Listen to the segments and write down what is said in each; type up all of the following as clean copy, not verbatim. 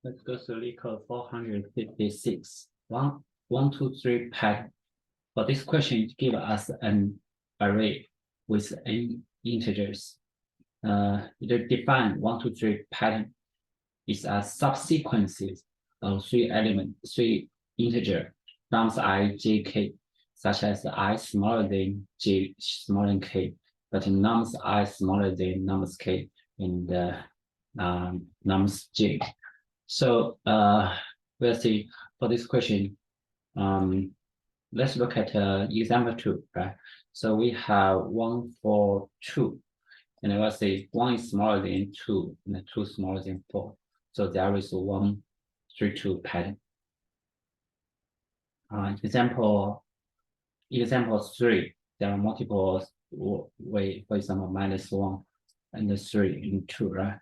Let's go to LeetCode 456. 1, 2, 3 pattern. For this question, it gives us an array with n integers. It define 1, 2, 3 pattern is a subsequences of three integer nums I, j, k, such as I smaller than j smaller than k, but nums I smaller than nums k and nums j. So we'll see for this question. Let's look at example 2, right? So we have 1, 4, 2, and we'll say 1 is smaller than 2, and 2 smaller than 4. So there is a 1, 3, 2 pattern. Example 3, there are multiple way, for example, -1 and 3 and 2, right?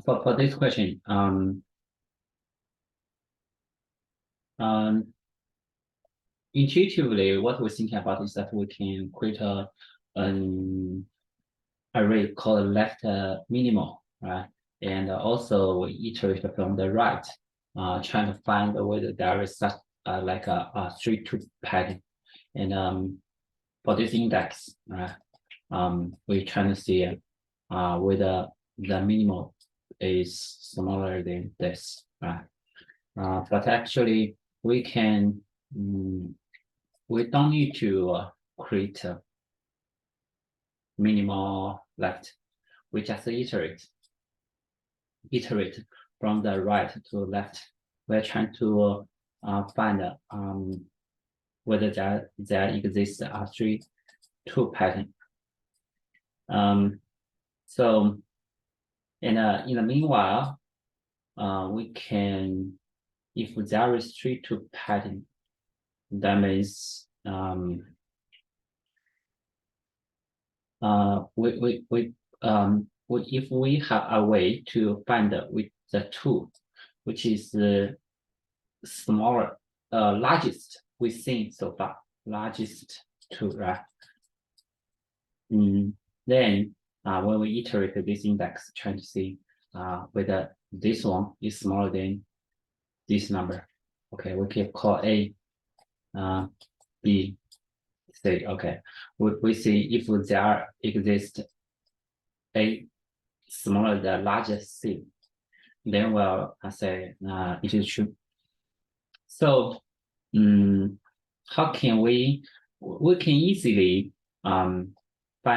For this question, intuitively, what we're thinking about is that we can create an array called left minimal, right? And also we iterate from the right, trying to find whether there is such like a 3-2 pattern. And for this index, right, we're trying to see whether the minimal is smaller than this, right? But actually, we can we don't need to create a minimal left. We just iterate from the right to left. We're trying to find whether there exists a 3-2 pattern. So in the meanwhile, we can, if there is 3-2 pattern, that means if we have a way to find with the 2, which is the smaller, largest we've seen so far, largest 2, right? Then when we iterate this index, trying to see whether this one is smaller than this number. Okay, we can call A, B, C. Okay, we see if there exists A smaller than largest C, then we'll say it is true. So how can we can easily find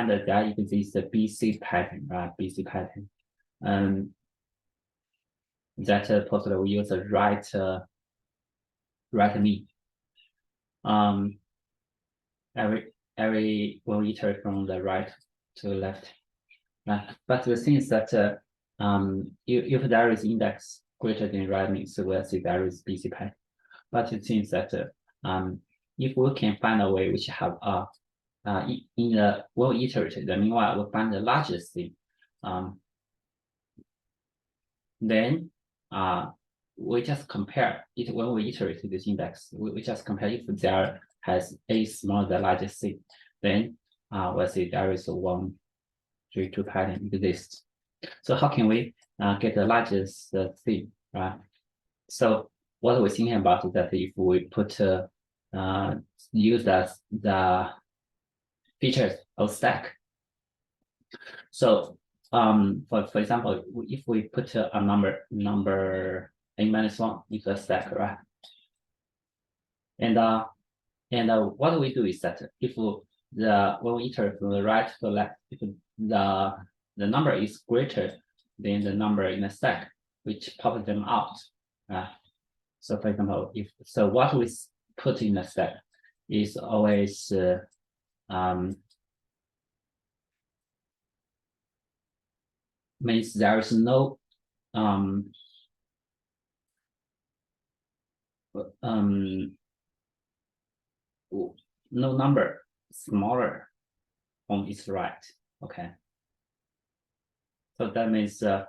that there exists a BC pattern, right? BC pattern. That possibly we use a right me. Every when we iterate from the right to the left. But the thing is that if there is index greater than right means, so we'll see there is BC pattern. But it seems that if we can find a way which have in the when we iterate, the meanwhile we'll find the largest thing, then we just compare it when we iterate this index. We just compare if there has A smaller than largest thing, then we'll see there is a 1, 3, 2 pattern exists. So how can we get the largest thing, right? So what we're thinking about is that if we put use the features of stack. So for example, if we put a number n-1 into a stack, right? And what we do is that if when we iterate from the right to the left, if the number is greater than the number in the stack, which pops them out. So for example, what we put in the stack is always means there is no no number smaller on its right. Okay. So that means so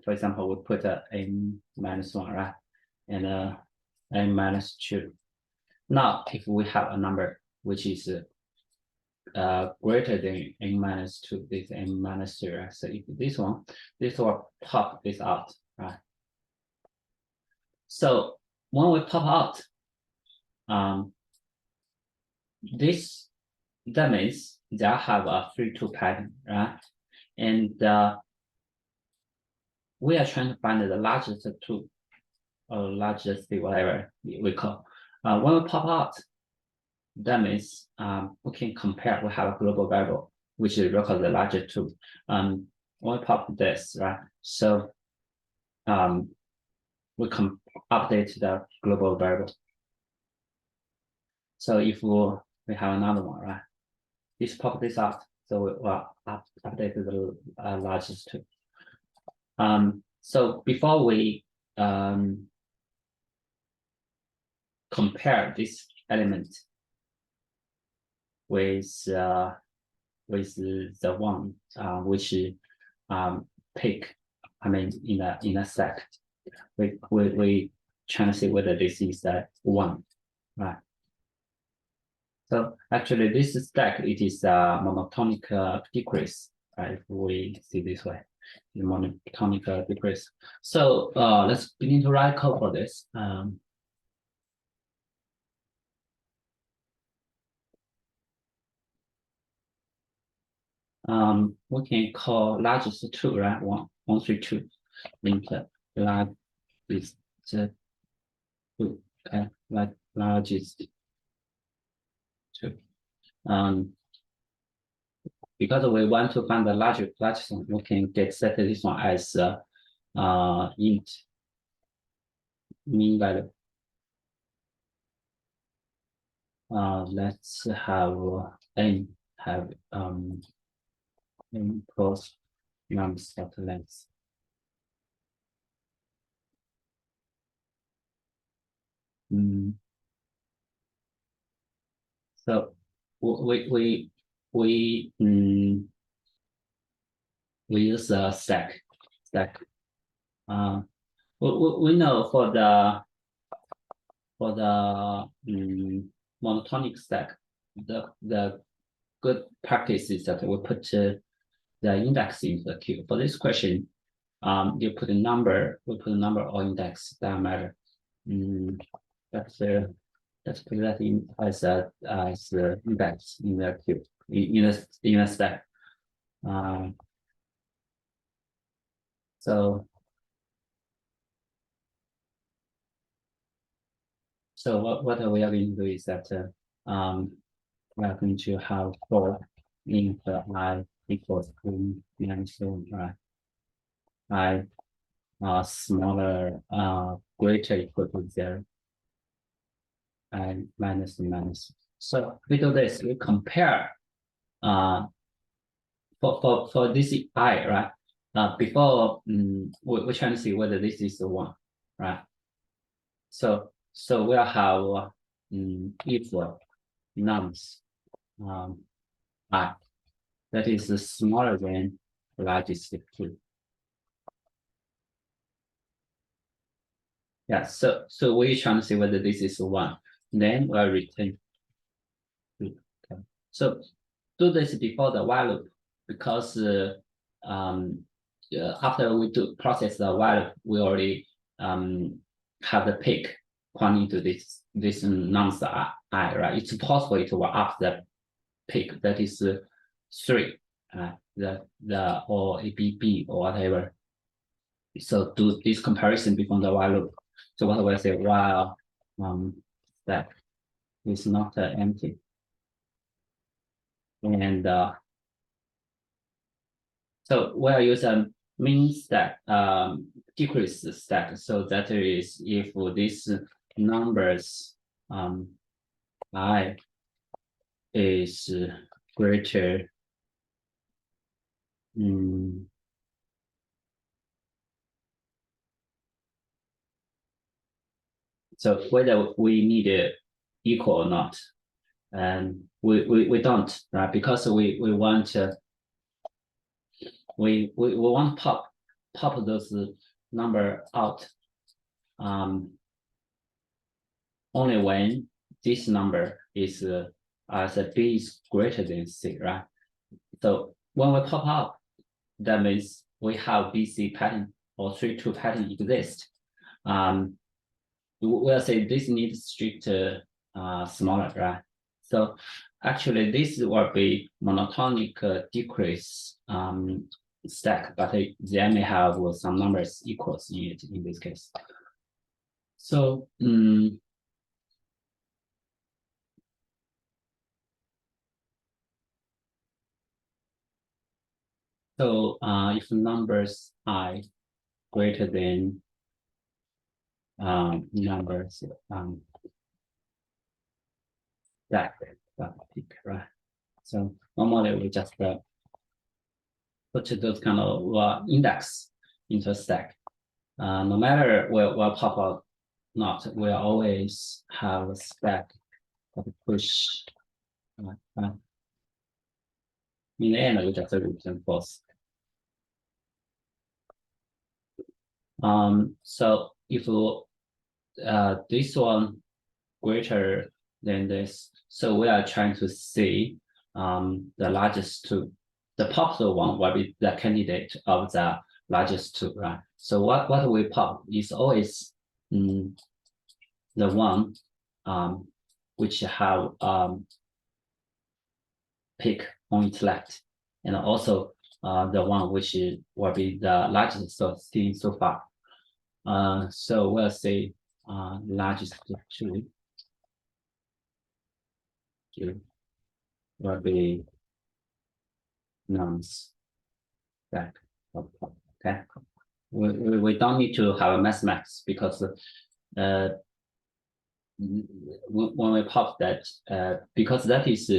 for example, we put a n-1, right? And n minus 2. Now, if we have a number which is greater than n minus 2, this n minus 3, right? So if this will pop this out, right? So when we pop out, that means they have a 3-2 pattern, right? And we are trying to find the largest two, or largest whatever we call. When we pop out, that means we can compare. We have a global variable which is record the largest two. When we pop this, right? So we can update the global variable. So if we have another one, right? Just pop this out. So we will update the largest two. So before we compare this element with the one which pick, I mean in a stack, we trying to see whether this is that one, right? So actually this stack, it is a monotonic decrease, right? If we see this way, the monotonic decrease. So let's begin to write code for this. We can call largest two, right? 132 linked largest two, okay, largest two. Because we want to find the largest one, we can get set this one as int mean value. Let's have n have n plus nums dot length. So we use a stack. We know for the monotonic stack, the good practice is that we put the index into the queue. For this question, you put a number, we put a number or index, doesn't matter. Let's put that in as index in the queue, in a stack. So what we are going to do is that we are going to have for int I equals to -1, right? I smaller greater equal to 0, and minus. So we do this, we compare for this I, right? Before we're trying to see whether this is the one, right? So we'll have if nums I that is smaller than largest two. Yeah, so we're trying to see whether this is one. Then we'll return. Okay. So do this before the while loop, because after we do process the while loop, we already have the pick pointing to this nums I, right? It's possible it will up the pick, that is 3, the or ABB or whatever. So do this comparison before the while loop. So what will I say? While stack is not empty, and so we'll use a min stack, decrease stack. So that is if these numbers I is greater. So whether we need it equal or not, and we don't, right? Because we want to we want pop those number out. only when this number is as a b is greater than c, right? So when we pop up, that means we have BC pattern or 3-2 pattern exist. We'll say this needs strict smaller, right? So actually this will be monotonic decrease stack, but they may have some numbers equals in it in this case. So if numbers I greater than numbers that pick, right? So normally we just put those kind of index into a stack. No matter where pop out not, we always have a stack of push. In the end, we just return false. So if this one greater than this, so we are trying to see the largest two. The popular one will be the candidate of the largest two, right? So what we pop is always the one which have pick on its left, and also the one which will be the largest seen so far. So we'll say largest two will be nums stack. Okay, we don't need to have a mathematics because when we pop that, because that is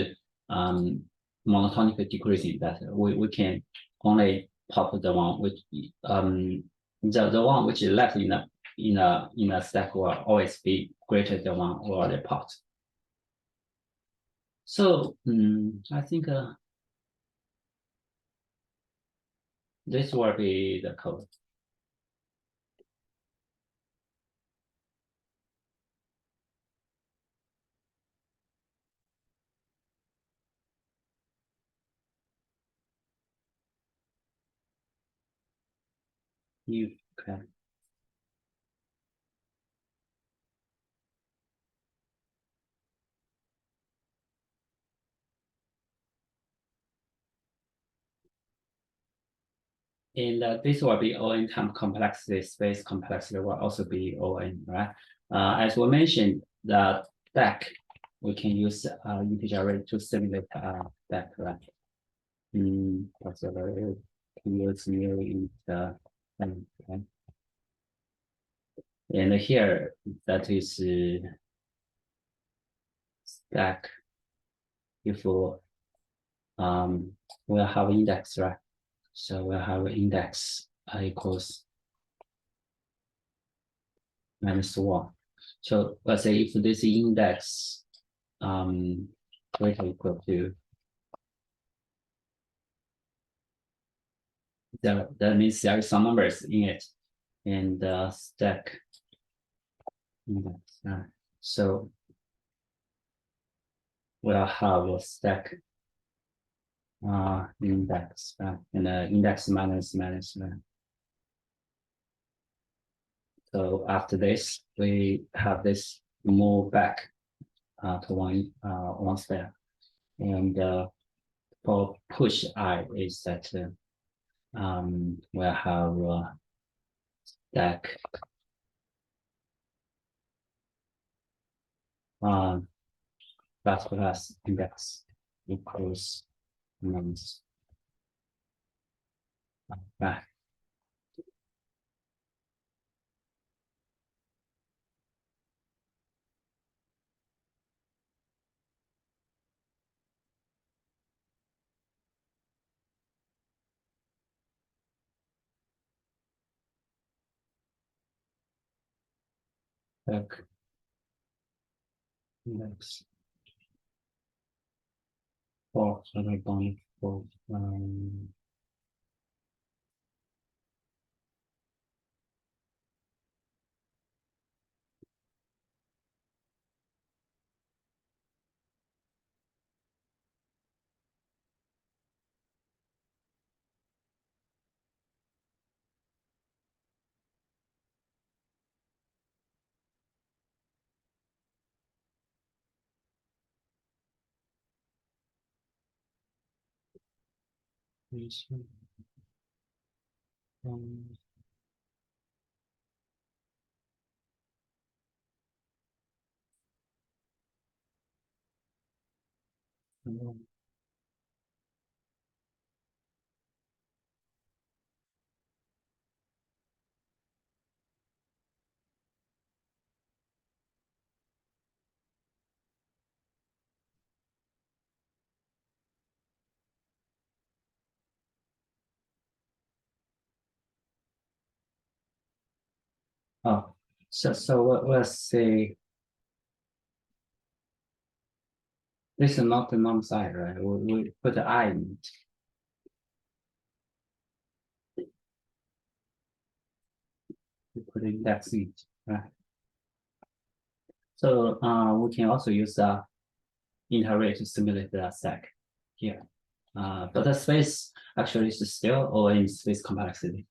monotonic decreasing, that we can only pop the one which the one which is left in a stack will always be greater than one already popped. So I think this will be the code. You can. And this will be O(n) times complexity, space complexity will also be O(n), right? As we mentioned, the stack, we can use integer array to simulate stack, right? Also can use nearly the right? And here that is stack if we'll have index, right? So we'll have index equals -1. So let's say if this index greater equal to that means there are some numbers in it, and stack index. So we'll have a stack index, and index minus. So after this, we have this move back to one step, and for push I is that we'll have stack plus index equals nums back. Back index for other bond for Oh, so let's say this is not the norm side, right? We put the I in it. We put index in it, right? So we can also use the interarray to simulate the stack here. But the space actually is still all in space complexity.